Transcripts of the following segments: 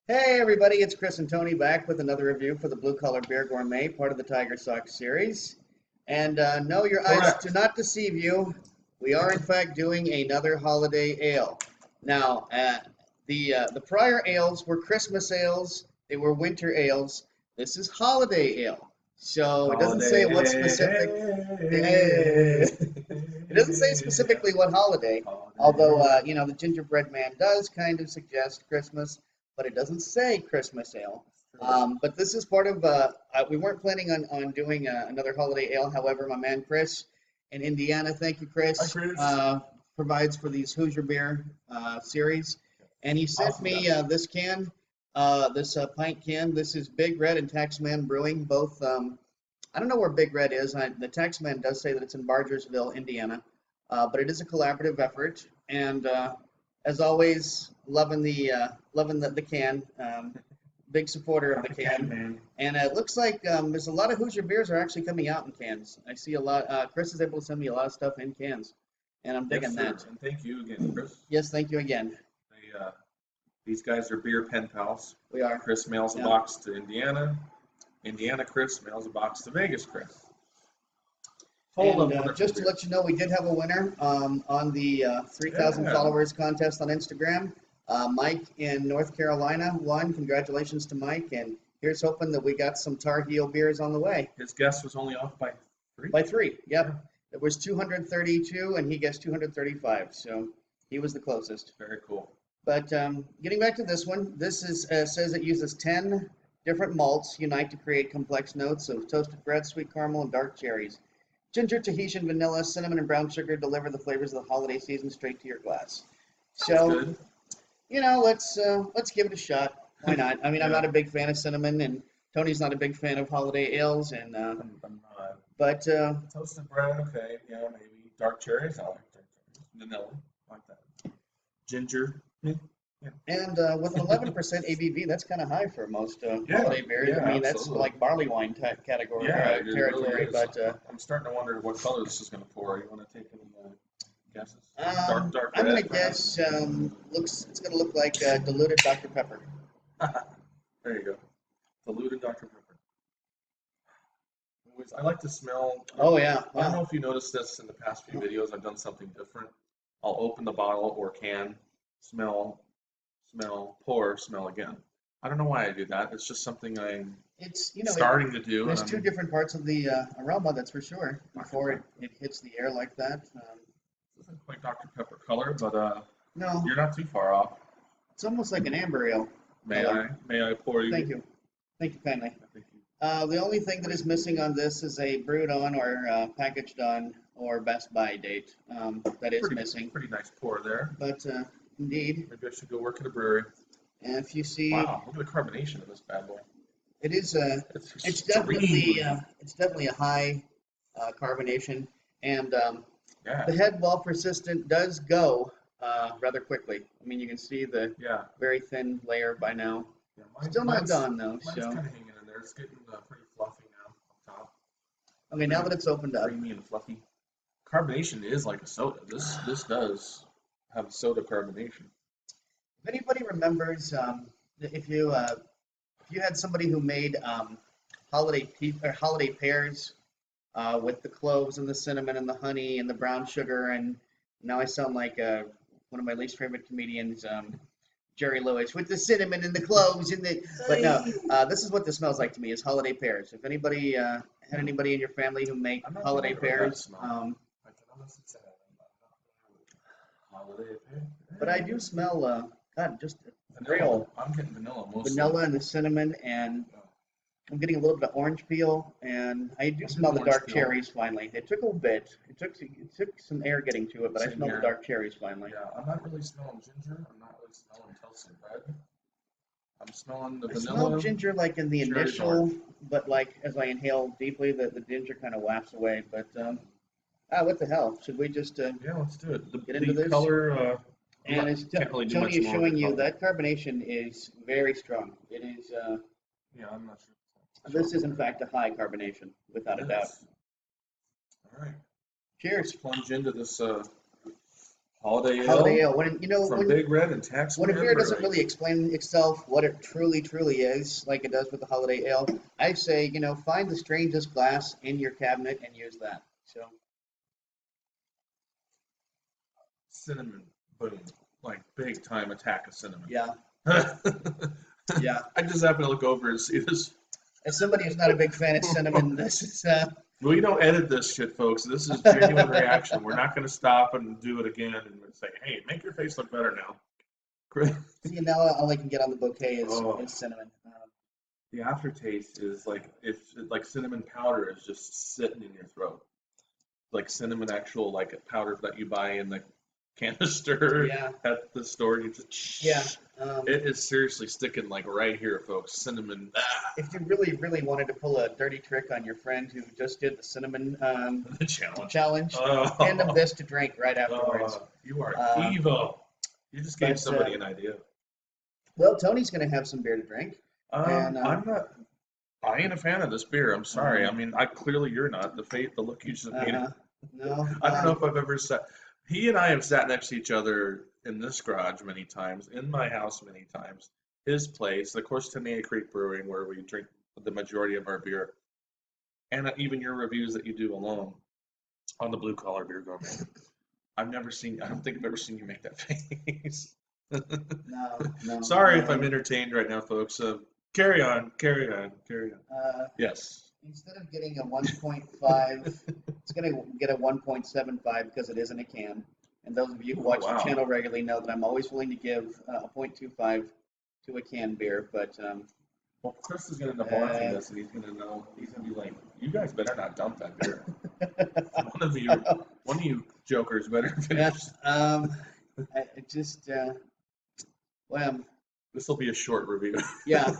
Hey everybody, it's Chris and Tony back with another review for the Blue Collar Beer Gourmet, part of the TigerSox series. And no, your eyes do Correct. not deceive you. We are in fact doing another holiday ale. Now, the prior ales were Christmas ales, they were winter ales. This is holiday ale. So it doesn't say what specific. Holiday. It doesn't say specifically what holiday, although the gingerbread man does kind of suggest Christmas, but it doesn't say Christmas ale. But this is part of. We weren't planning on doing another holiday ale. However, my man Chris in Indiana, thank you, Hi, Chris, Chris. provides for these Hoosier Beer series, and he sent Awesome, me guys. this can, this pint can. This is Big Red and Taxman Brewing, both. I don't know where Big Red is. The Taxman does say that it's in Bargersville, Indiana, but it is a collaborative effort. And as always, loving the can. Big supporter of the can. Man. And it looks like there's a lot of Hoosier beers are actually coming out in cans. I see a lot. Chris is able to send me a lot of stuff in cans, and I'm digging Yes, sir. that. And thank you again, Chris. Yes, thank you again. These guys are beer pen pals. We are. Chris mails a Yeah. box to Indiana. Indiana Chris mails a box to Vegas Chris. Full of And wonderful just to beer. let you know, we did have a winner on the 3,000 Yeah. followers contest on Instagram. Mike in North Carolina won. Congratulations to Mike. And here's hoping that we got some Tar Heel beers on the way. His guess was only off by 3. By 3, yep. Yeah. It was 232, and he guessed 235. So he was the closest. Very cool. But getting back to this one, this is says it uses 10 different malts unite to create complex notes of toasted bread, sweet caramel, and dark cherries. Ginger, Tahitian, vanilla, cinnamon, and brown sugar deliver the flavors of the holiday season straight to your glass. Sounds So, good. let's give it a shot. Why not? I mean, I'm Yeah. not a big fan of cinnamon, and Tony's not a big fan of holiday ales, and I'm not. but Toasted bread, okay, yeah, maybe. Dark cherries, I like dark cherries. Vanilla, I like that. Ginger, yeah. and with an 11% ABV, that's kind of high for most Yeah, holiday beers. yeah, I mean, that's absolutely. like barley wine type category Yeah, it territory. really is. But I'm starting to wonder what color this is going to pour. You want to take any guesses? Dark I'm gonna red, perhaps? guess it's gonna look like diluted Dr. Pepper. There you go. Diluted Dr. Pepper. I like to smell. Oh yeah, I don't know wow. if you noticed this in the past few videos. I've done something different. I'll open the bottle or can, smell, pour, smell again. I don't know why I do that. It's just something I'm It's starting to do. there's And two different parts of the aroma, that's for sure. Before it hits the air like that. Doesn't quite Dr. Pepper color, but No, you're not too far off. it's almost like an amber ale. May color. I pour you? Thank you kindly. Thank you. The only thing that is missing on this is a brewed on or packaged on or Best Buy date. That is missing. Pretty nice pour there. But indeed, Maybe I should go work at a brewery. and if you see, Wow, look at the carbonation of this bad boy. it is It's it's extreme. definitely a high carbonation, and Yeah, the head, while persistent, does go rather quickly. I mean, you can see the yeah. very thin layer by now. Yeah, Still not mine's gone though. mine's So kind of hanging in there. It's getting pretty fluffy now up top. okay, now that it's opened up, Creamy and fluffy. Carbonation is like a soda. This does have soda carbonation. if anybody remembers, if you had somebody who made holiday pears with the cloves and the cinnamon and the honey and the brown sugar, and now I sound like one of my least favorite comedians, Jerry Lewis, with the cinnamon and the cloves and the. But no, this is what this smells like to me: is holiday pears. If anybody had anybody in your family who make I'm not holiday familiar with that pears, smell. I can honestly say that I'm not familiar with holiday pear. but I do smell God, just Vanilla. real I'm getting vanilla mostly. vanilla and the cinnamon, and I'm getting a little bit of orange peel, and I do I'm smell the getting dark orange peel. cherries finally. It took a bit. It took some air getting to it, but I Same smell the here. dark cherries finally. Yeah, I'm not really smelling ginger. I'm not really smelling toasted bread. I'm smelling the I vanilla. smell ginger like in the cherry initial, orange. but like as I inhale deeply, the ginger kind of wafts away. But what the hell? Should we just Yeah, let's do it. get into The this? color, And as can't really do Tony much is more showing with you, color. that carbonation is very strong. It is. Yeah, I'm not sure. This is in fact a high carbonation, without a doubt. Yes. All right. Cheers. Let's plunge into this Holiday ale. When from Big Red and when a Taxman beer doesn't Brewing. really explain itself what it truly is, like it does with the holiday ale, I say, find the strangest glass in your cabinet and use that. So, Cinnamon, boom, like big time attack of cinnamon. yeah, I yeah. just happen to look over and see this. As somebody who's not a big fan of cinnamon, this is We don't edit this shit, folks. This is genuine reaction. We're not going to stop and do it again and say, hey, make your face look better now. now all I can get on the bouquet Oh. is cinnamon. The aftertaste is like cinnamon powder is just sitting in your throat. Like cinnamon actual like powder that you buy in the canister Yeah. at the store. You just Yeah. it is seriously sticking like right here, folks. Cinnamon. If you really wanted to pull a dirty trick on your friend who just did the cinnamon The challenge. challenge, Oh. hand them this to drink right afterwards. You are evil. You just gave somebody an idea. Well, Tony's going to have some beer to drink. And, I ain't a fan of this beer. I'm sorry. I mean, clearly you're not. The look you just made. No. I don't know if I've ever sat. He and I have sat next to each other in this garage many times, in my house many times, his place, of course, Tenaya Creek Brewing, where we drink the majority of our beer, and even your reviews that you do alone on the Blue Collar Beer Gourmet. I don't think I've ever seen you make that face. No. Sorry if I'm entertained right now, folks. Carry on. Yes. Instead of getting a 1.5, it's going to get a 1.75 because it is in a can. And those of you who watch the channel regularly know that I'm always willing to give a 0.25 to a canned beer. But well, Chris is going to end up watching this, and he's going to know. He's going to be like, "You guys better not dump that beer. one of you jokers better finish." Well. This will be a short review. Yeah.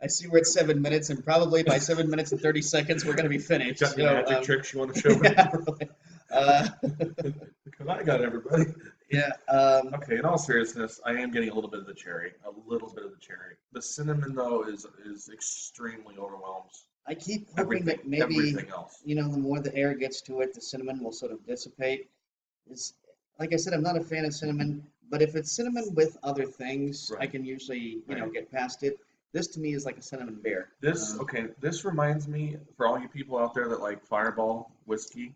I see we're at 7 minutes, and probably by 7 minutes and 30 seconds, we're going to be finished. Got any magic tricks you want to show me? Yeah, really. Because I got everybody. Yeah. Okay, in all seriousness, I am getting a little bit of the cherry. The cinnamon, though, is extremely overwhelms. I keep hoping that maybe, everything else. The more the air gets to it, the cinnamon will sort of dissipate. Like I said, I'm not a fan of cinnamon, but if it's cinnamon with other things, I can usually, get past it. This to me is like a cinnamon beer. This reminds me, for all you people out there that like Fireball whiskey,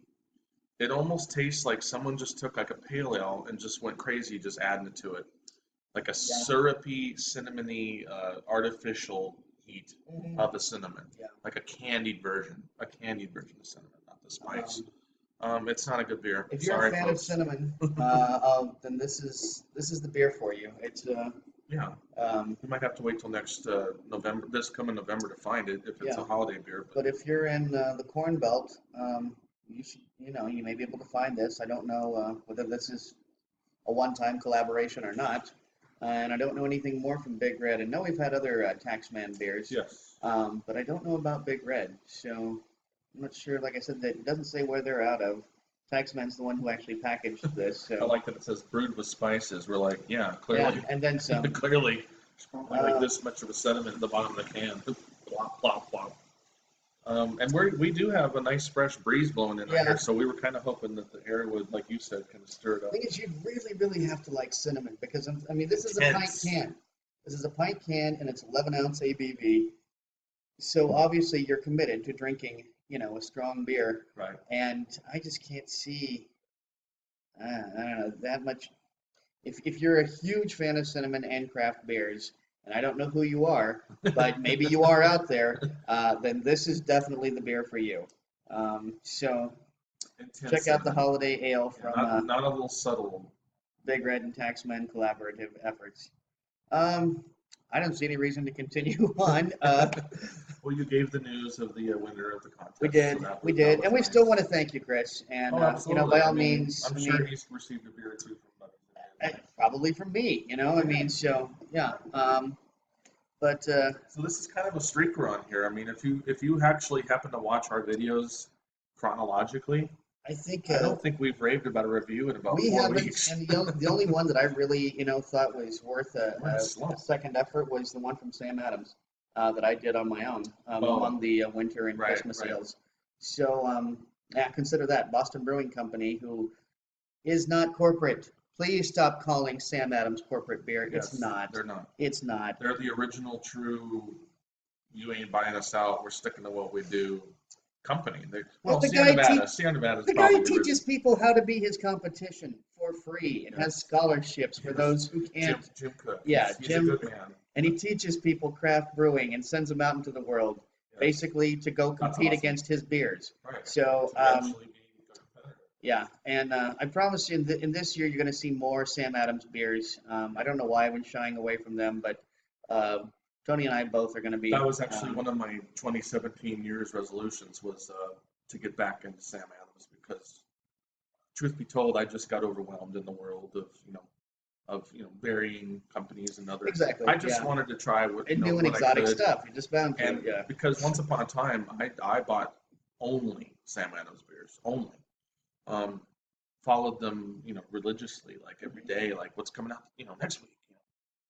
it almost tastes like someone just took like a pale ale and just went crazy just adding it to it. Like a syrupy, cinnamony, artificial heat of the cinnamon. Yeah. Like a candied version of cinnamon, not the spice. It's not a good beer. If you're a fan of cinnamon, then this is the beer for you. It's we might have to wait till next November, this coming November, to find it if it's a holiday beer. But if you're in the Corn Belt, you should, you may be able to find this. I don't know whether this is a one-time collaboration or not, and I don't know anything more from Big Red. I know we've had other Taxman beers. Yes. But I don't know about Big Red, so. I'm not sure. Like I said, that it doesn't say where they're out of. Taxman's the one who actually packaged this. So. I like that it says brewed with spices. We're like, clearly. Yeah, and then some. Clearly, there's probably like this much of a sediment at the bottom of the can. Plop, plop, plop. And we do have a nice fresh breeze blowing in here, so we were kind of hoping that the air would, like you said, kind of stir it up. The thing is, you really have to like cinnamon because, I mean, this is a pint can. This is a pint can, and it's 11-ounce ABV. So obviously, you're committed to drinking a strong beer. Right. And I just can't see, I don't know, that much. If you're a huge fan of cinnamon and craft beers, and I don't know who you are, but maybe you are out there, then this is definitely the beer for you. So check out the Holiday Ale from not a little subtle Big Red and Taxman collaborative efforts. I don't see any reason to continue on. Well, you gave the news of the winner of the contest. We did, and we still want to thank you, Chris. And by all means, I'm sure he's received a beer or two from others. Probably from me. I mean, so yeah. But so this is kind of a streak we're on here. I mean, if you actually happen to watch our videos chronologically, I don't think we've raved about a review in about 4 weeks. And the only one that I really thought was worth a second effort was the one from Sam Adams that I did on my own among the winter and Christmas ales. So consider that Boston Brewing Company, who is not corporate. Please stop calling Sam Adams corporate beer. Yes, It's not. they're not. It's not. They're the original true, you ain't buying us out, we're sticking to what we do company. Well, Sierra Nevada is the probably guy the teaches original. people how to be his competition for free and has Yes. scholarships for Yes. those who can't. Jim Cook. Yeah, He's Jim. a good man. And he teaches people craft brewing and sends them out into the world, Yes. basically to go That's compete awesome. against his beers. Right. So, To eventually be a competitor. yeah, and I promise you, in this year, you're going to see more Sam Adams beers. I don't know why I've been shying away from them, but Tony and I both are going to be. That was actually one of my 2017 year's resolutions was to get back into Sam Adams because, truth be told, I just got overwhelmed in the world of varying companies and others. Exactly. I just Yeah. wanted to try And doing what exotic I could. stuff. You're just bound to. And Yeah. because once upon a time, I bought only Sam Adams beers, only. Followed them, religiously, like every day, like what's coming out, next week.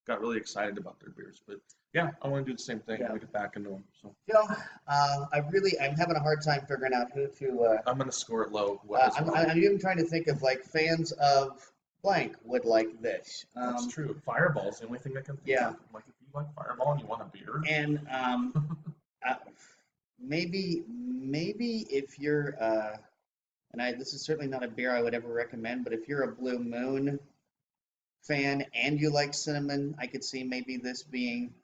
Got really excited about their beers, but yeah, I want to do the same thing. I Yeah. want to get back into them. So I'm having a hard time figuring out who to. I'm gonna score it low. I'm even trying to think of like fans of blank would like this. That's true. Fireball's the only thing I can think Yeah. of. Like if you like Fireball and you want a beer, And maybe if you're this is certainly not a beer I would ever recommend, but if you're a Blue Moon fan and you like cinnamon, I could see maybe this being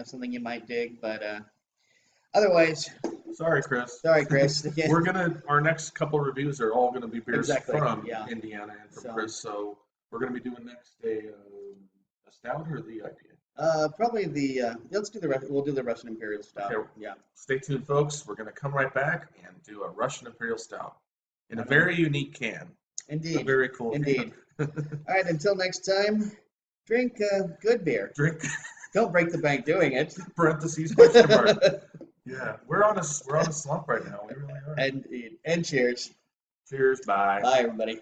something you might dig. But otherwise, sorry, Chris. Again, Our next couple reviews are all gonna be beers Exactly, from yeah. Indiana and from So- Chris. So we're gonna be doing next a stout or the IPA. probably we'll do the Russian Imperial Stout. Okay. Yeah. Stay tuned, folks. We're gonna come right back and do a Russian Imperial Stout in a very unique can. A Indeed. very cool can. Indeed. All right. Until next time, drink good beer. Drink Don't break the bank doing it. parentheses question mark. Yeah, we're on a slump right now. We really are. And cheers. Cheers. Bye. Bye, everybody.